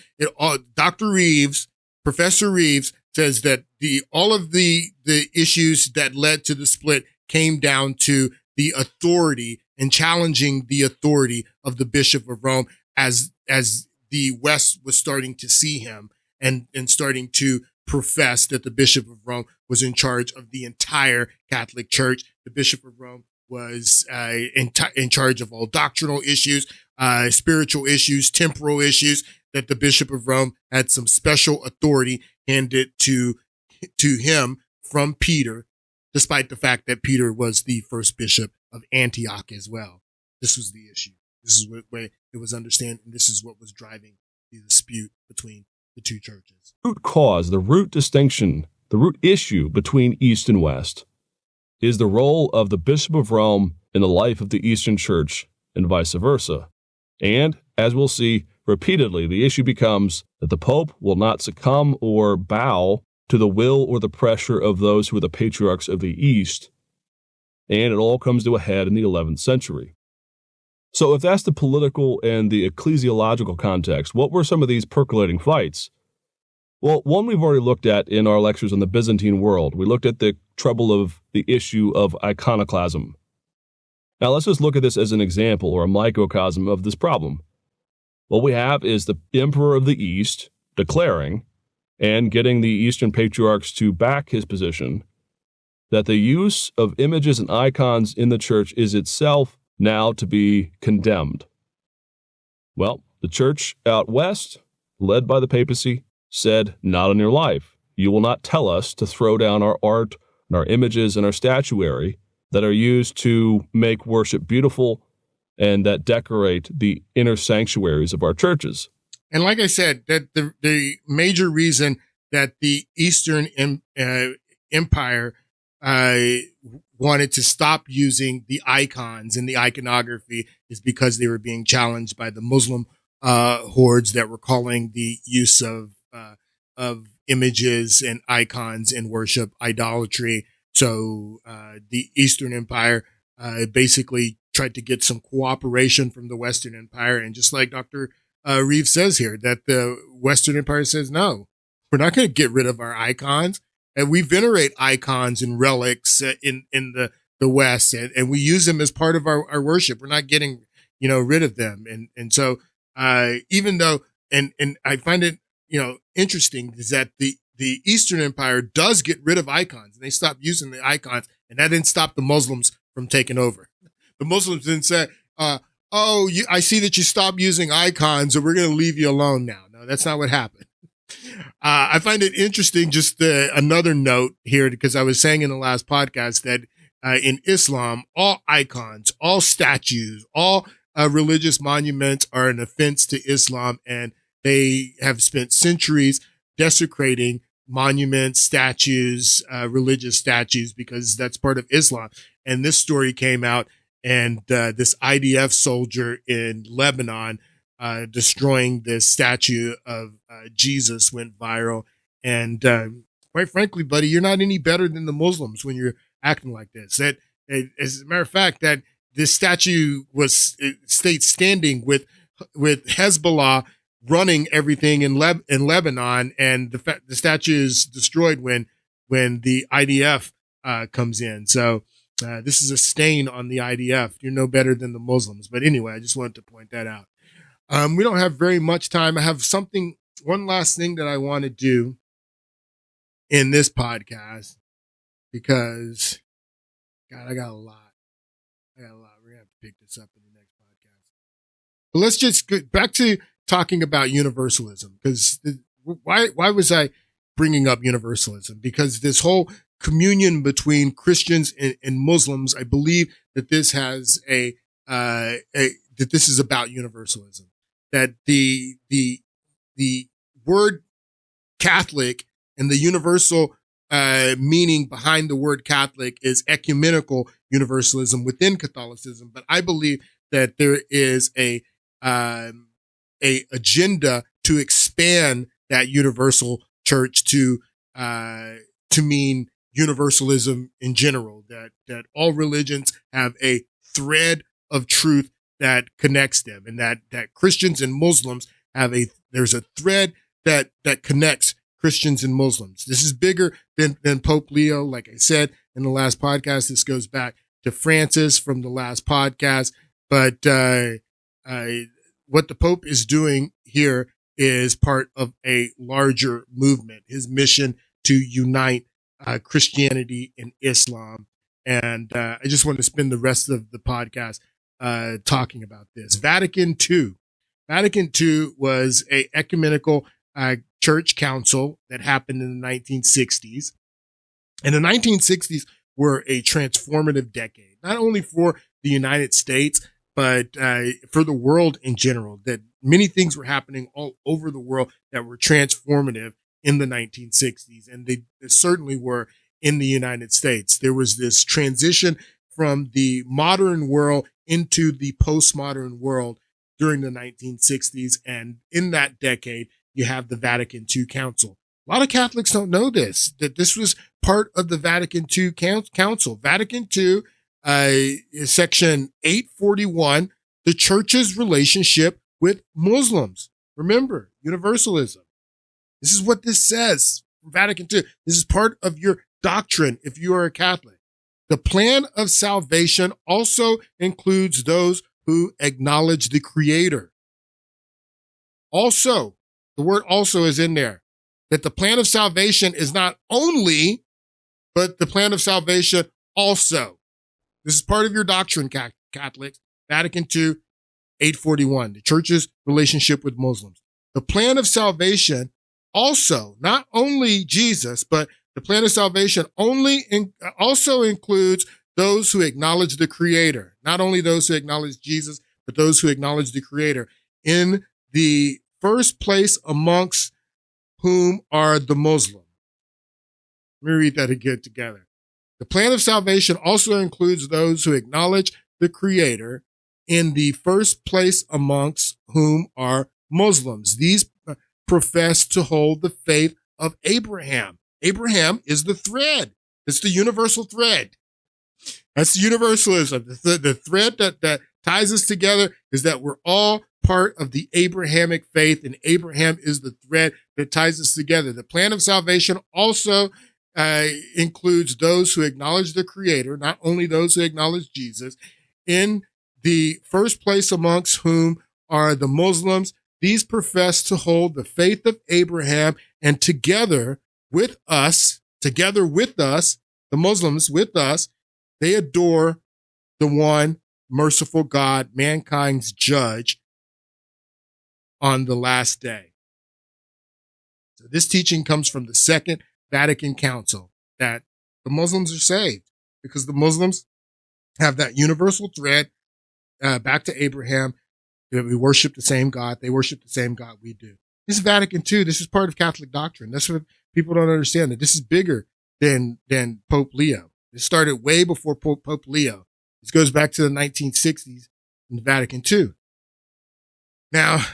Dr. Reeves, Professor Reeves, says that all of the issues that led to the split came down to the authority and challenging the authority of the Bishop of Rome as the West was starting to see him and starting to profess that the Bishop of Rome was in charge of the entire Catholic Church. The Bishop of Rome was in charge of all doctrinal issues, spiritual issues, temporal issues, that the Bishop of Rome had some special authority handed to him from Peter, despite the fact that Peter was the first bishop of Antioch as well. This was the issue. This is what way it was understood, and this is what was driving the dispute between the two churches. Root cause, the root distinction, the root issue between East and West is the role of the Bishop of Rome in the life of the Eastern Church and vice versa. And, as we'll see repeatedly, the issue becomes that the Pope will not succumb or bow to the will or the pressure of those who are the patriarchs of the East. And it all comes to a head in the 11th century. So if that's the political and the ecclesiological context, what were some of these percolating fights? Well, one we've already looked at in our lectures on the Byzantine world. We looked at the trouble of the issue of iconoclasm. Now let's just look at this as an example or a microcosm of this problem. What we have is the Emperor of the East declaring and getting the Eastern patriarchs to back his position that the use of images and icons in the church is itself now to be condemned. Well, the church out west, led by the papacy, said, not on your life. You will not tell us to throw down our art and our images and our statuary that are used to make worship beautiful and that decorate the inner sanctuaries of our churches. And like I said, that the major reason that the Eastern Empire wanted to stop using the icons and the iconography is because they were being challenged by the Muslim hordes that were calling the use of images and icons in worship idolatry. So the Eastern Empire basically tried to get some cooperation from the Western Empire. And just like Dr. Reeves says here, that the Western Empire says, no, we're not going to get rid of our icons. And we venerate icons and relics in the West, and we use them as part of our worship. We're not getting, rid of them. And so even though, and I find it, interesting is that the Eastern Empire does get rid of icons, and they stop using the icons, and that didn't stop the Muslims from taking over. The Muslims didn't say, I see that you stopped using icons, so we're going to leave you alone now. No, that's not what happened. I find it interesting, just another note here, because I was saying in the last podcast that in Islam, all icons, all statues, all religious monuments are an offense to Islam, and they have spent centuries desecrating monuments, statues, religious statues, because that's part of Islam. And this story came out, and this IDF soldier in Lebanon destroying this statue of Jesus went viral. And quite frankly, buddy, you're not any better than the Muslims when you're acting like this. That, as a matter of fact, that this statue stayed standing with Hezbollah running everything in Lebanon, and the statue is destroyed when the IDF comes in. So this is a stain on the IDF. You're no better than the Muslims. But anyway, I just wanted to point that out. We don't have very much time. I have one last thing that I want to do in this podcast, because, God, I got a lot. We're going to have to pick this up in the next podcast. But let's just get back to talking about universalism, because why was I bringing up universalism? Because this whole communion between Christians and Muslims, I believe that this has that this is about universalism. That the word Catholic and the universal meaning behind the word Catholic is ecumenical universalism within Catholicism. But I believe that there is a agenda to expand that universal church to mean universalism in general, that all religions have a thread of truth that connects them, and that Christians and Muslims there's a thread that connects Christians and Muslims. This is bigger than Pope Leo. Like I said in the last podcast, this goes back to Francis from the last podcast. But what the Pope is doing here is part of a larger movement, his mission to unite Christianity and Islam. And I just want to spend the rest of the podcast talking about this. Vatican II. Vatican II was a ecumenical church council that happened in the 1960s. And the 1960s were a transformative decade, not only for the United States, but for the world in general. That many things were happening all over the world that were transformative in the 1960s. And they certainly were in the United States. There was this transition from the modern world into the postmodern world during the 1960s. And in that decade, you have the Vatican II Council. A lot of Catholics don't know this, that this was part of the Vatican II Council. Vatican II, section 841, the church's relationship with Muslims. Remember, universalism. This is what this says. Vatican II. This is part of your doctrine if you are a Catholic. The plan of salvation also includes those who acknowledge the Creator. Also, the word also is in there. That the plan of salvation is not only, but the plan of salvation also. This is part of your doctrine, Catholics. Vatican II, 841, the church's relationship with Muslims. The plan of salvation also, not only Jesus, but the plan of salvation also includes those who acknowledge the Creator. Not only those who acknowledge Jesus, but those who acknowledge the Creator. In the first place amongst whom are the Muslims. Let me read that again together. The plan of salvation also includes those who acknowledge the Creator, in the first place amongst whom are Muslims. These profess to hold the faith of Abraham. Abraham is the thread It's the universal thread. That's the universalism. The thread that ties us together is that we're all part of the Abrahamic faith, and Abraham is the thread that ties us together. The plan of salvation also includes those who acknowledge the Creator, not only those who acknowledge Jesus. In the first place amongst whom are the Muslims. These profess to hold the faith of Abraham, and together with us, the Muslims with us, they adore the one merciful God, mankind's judge on the last day. So this teaching comes from the Second Vatican Council, that the Muslims are saved because the Muslims have that universal thread back to Abraham, that we worship the same God. They worship the same God we do. This is Vatican II. This is part of Catholic doctrine. That's what people don't understand, that this is bigger than Pope Leo. It started way before Pope Leo. This goes back to the 1960s in Vatican II. Now,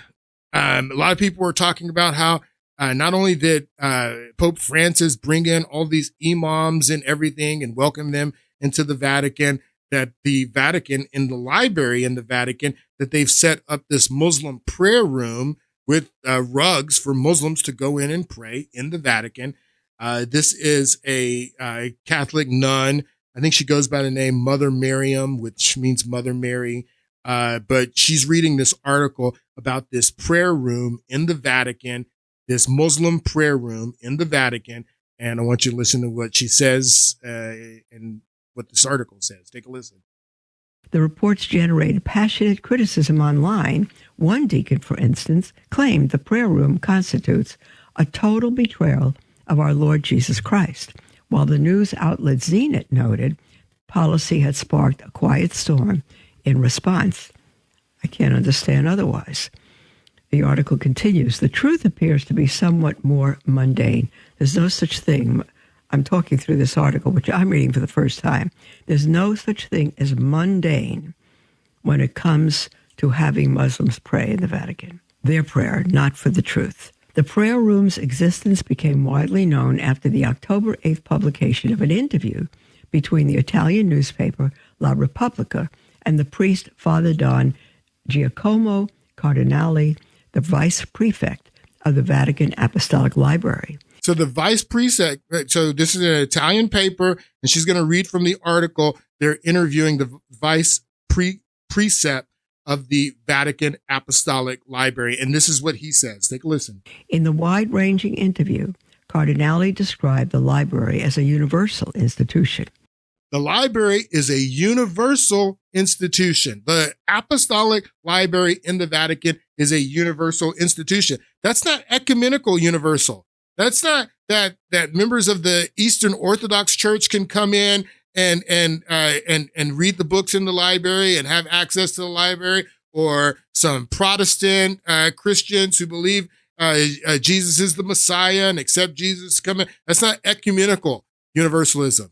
a lot of people were talking about how not only did Pope Francis bring in all these imams and everything and welcome them into the Vatican, that the Vatican, in the library in the Vatican, that they've set up this Muslim prayer room with rugs for Muslims to go in and pray in the Vatican. This is a Catholic nun. I think she goes by the name Mother Miriam, which means Mother Mary. But she's reading this article about this prayer room in the Vatican, this Muslim prayer room in the Vatican. And I want you to listen to what she says and what this article says. Take a listen. The reports generated passionate criticism online. One deacon, for instance, claimed the prayer room constitutes a total betrayal of our Lord Jesus Christ, while the news outlet Zenit noted policy had sparked a quiet storm in response. I can't understand otherwise. The article continues, the truth appears to be somewhat more mundane. There's no such thing. I'm talking through this article, which I'm reading for the first time. There's no such thing as mundane when it comes to having Muslims pray in the Vatican. Their prayer, not for the truth. The prayer room's existence became widely known after the October 8th publication of an interview between the Italian newspaper La Repubblica and the priest Father Don Giacomo Cardinale, the vice prefect of the Vatican Apostolic Library. So the vice prefect, so this is an Italian paper, and she's going to read from the article. They're interviewing the vice precept of the Vatican Apostolic Library. And this is what he says. Take a listen. In the wide-ranging interview, Cardinale described the library as a universal institution. The library is a universal institution. The Apostolic Library in the Vatican is a universal institution. That's not ecumenical universal. That's not that members of the Eastern Orthodox Church can come in and read the books in the library and have access to the library, or some Protestant Christians who believe Jesus is the Messiah and accept Jesus coming. That's not ecumenical universalism.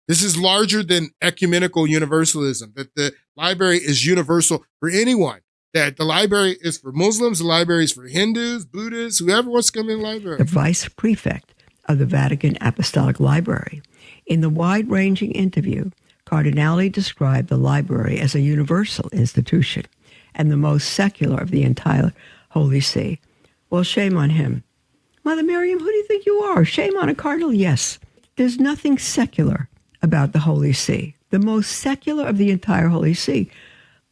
This is larger than ecumenical universalism, that the library is universal for anyone. That the library is for Muslims, the library is for Hindus, Buddhists, whoever wants to come in the library. The vice prefect of the Vatican Apostolic Library. In the wide-ranging interview, Cardinale described the library as a universal institution and the most secular of the entire Holy See. Well, shame on him. Mother Miriam, who do you think you are? Shame on a cardinal? Yes. There's nothing secular about the Holy See, the most secular of the entire Holy See.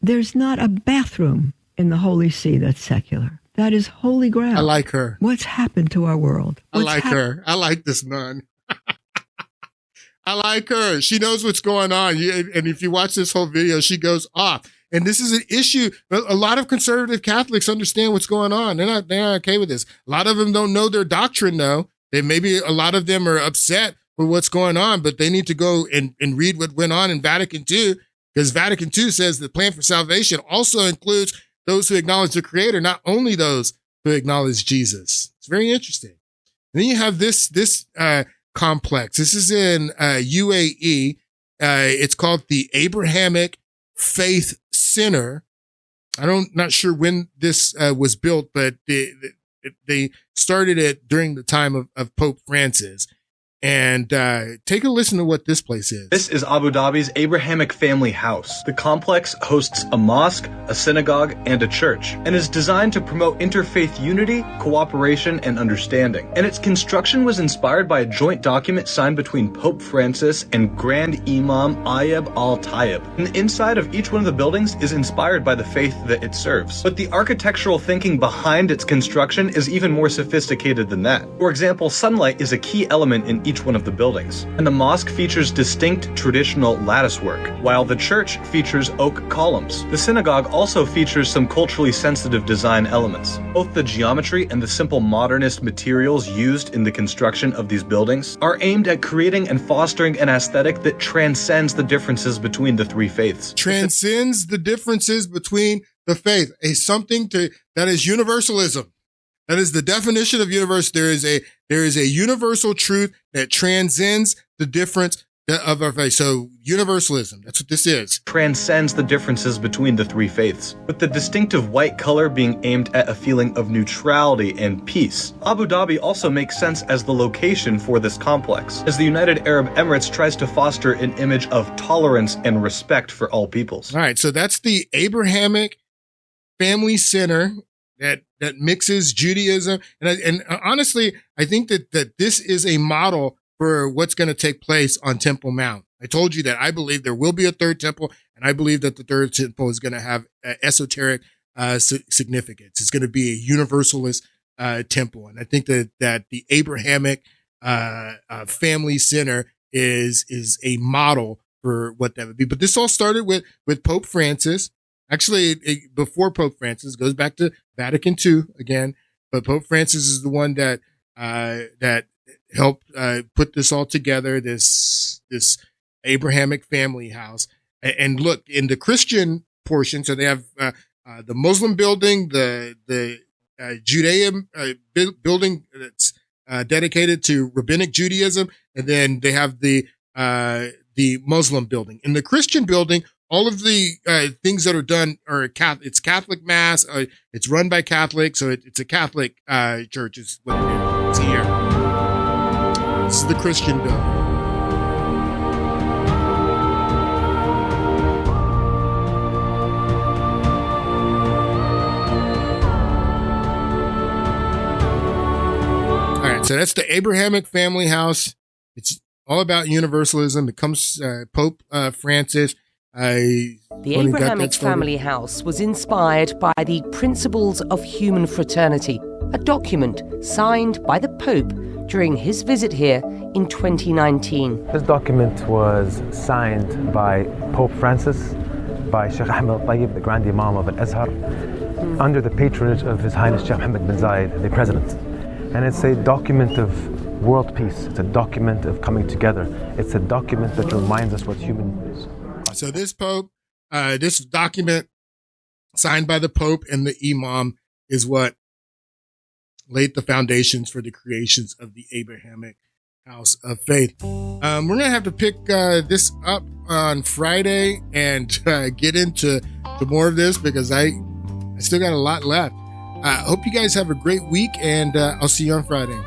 There's not a bathroom in the Holy See that's secular. That is holy ground. I like her. What's happened to our world? I like her. I like this nun. I like her. She knows what's going on. And if you watch this whole video, she goes off. And this is an issue. A lot of conservative Catholics understand what's going on. They're not okay with this. A lot of them don't know their doctrine, though. Maybe a lot of them are upset with what's going on, but they need to go and read what went on in Vatican II, because Vatican II says the plan for salvation also includes those who acknowledge the Creator, not only those who acknowledge Jesus. It's very interesting. And then you have this complex. This is in UAE. It's called the Abrahamic Faith Center. Not sure when this was built, but they started it during the time of Pope Francis. And take a listen to what this place is. This is Abu Dhabi's Abrahamic family house. The complex hosts a mosque, a synagogue, and a church, and is designed to promote interfaith unity, cooperation, and understanding. And its construction was inspired by a joint document signed between Pope Francis and Grand Imam Ayyub al-Tayyib. And the inside of each one of the buildings is inspired by the faith that it serves. But the architectural thinking behind its construction is even more sophisticated than that. For example, sunlight is a key element in each one of the buildings, and the mosque features distinct traditional lattice work, while the church features oak columns. The synagogue also features some culturally sensitive design elements. Both the geometry and the simple modernist materials used in the construction of these buildings are aimed at creating and fostering an aesthetic that transcends the differences between the three faiths. Transcends the differences between the faith. That is universalism. That is the definition of universe. There is a universal truth that transcends the difference of our faith. So universalism, that's what this is. Transcends the differences between the three faiths, with the distinctive white color being aimed at a feeling of neutrality and peace. Abu Dhabi also makes sense as the location for this complex, as the United Arab Emirates tries to foster an image of tolerance and respect for all peoples. All right, so that's the Abrahamic Family Center that mixes Judaism. And honestly, I think that this is a model for what's going to take place on Temple Mount. I told you that I believe there will be a third temple, and I believe that the third temple is going to have esoteric significance. It's going to be a universalist temple. And I think that the Abrahamic Family Center is a model for what that would be. But this all started with Pope Francis. Actually, before Pope Francis, goes back to Vatican II again, but Pope Francis is the one that helped put this all together, this Abrahamic family house. And look, in the Christian portion, so they have the Muslim building, the Judean building that's dedicated to rabbinic Judaism, and then they have the Muslim building. In the Christian building, all of the things that are done are Catholic. It's Catholic Mass. It's run by Catholics, so it's a Catholic church is what it is. It's here. This is the Christian building. All right, so that's the Abrahamic family house. It's all about universalism. It comes Pope Francis. The Abrahamic family house was inspired by the Principles of Human Fraternity, a document signed by the Pope during his visit here in 2019. This document was signed by Pope Francis, by Sheikh Ahmed al-Tayyib, the Grand Imam of Al-Azhar, under the patronage of His Highness Sheikh Mohammed bin Zayed, the President. And it's a document of world peace. It's a document of coming together. It's a document that reminds us what human is. So this document signed by the Pope and the Imam is what laid the foundations for the creations of the Abrahamic House of Faith. We're going to have to pick this up on Friday and get into more of this because I still got a lot left. I hope you guys have a great week, and I'll see you on Friday.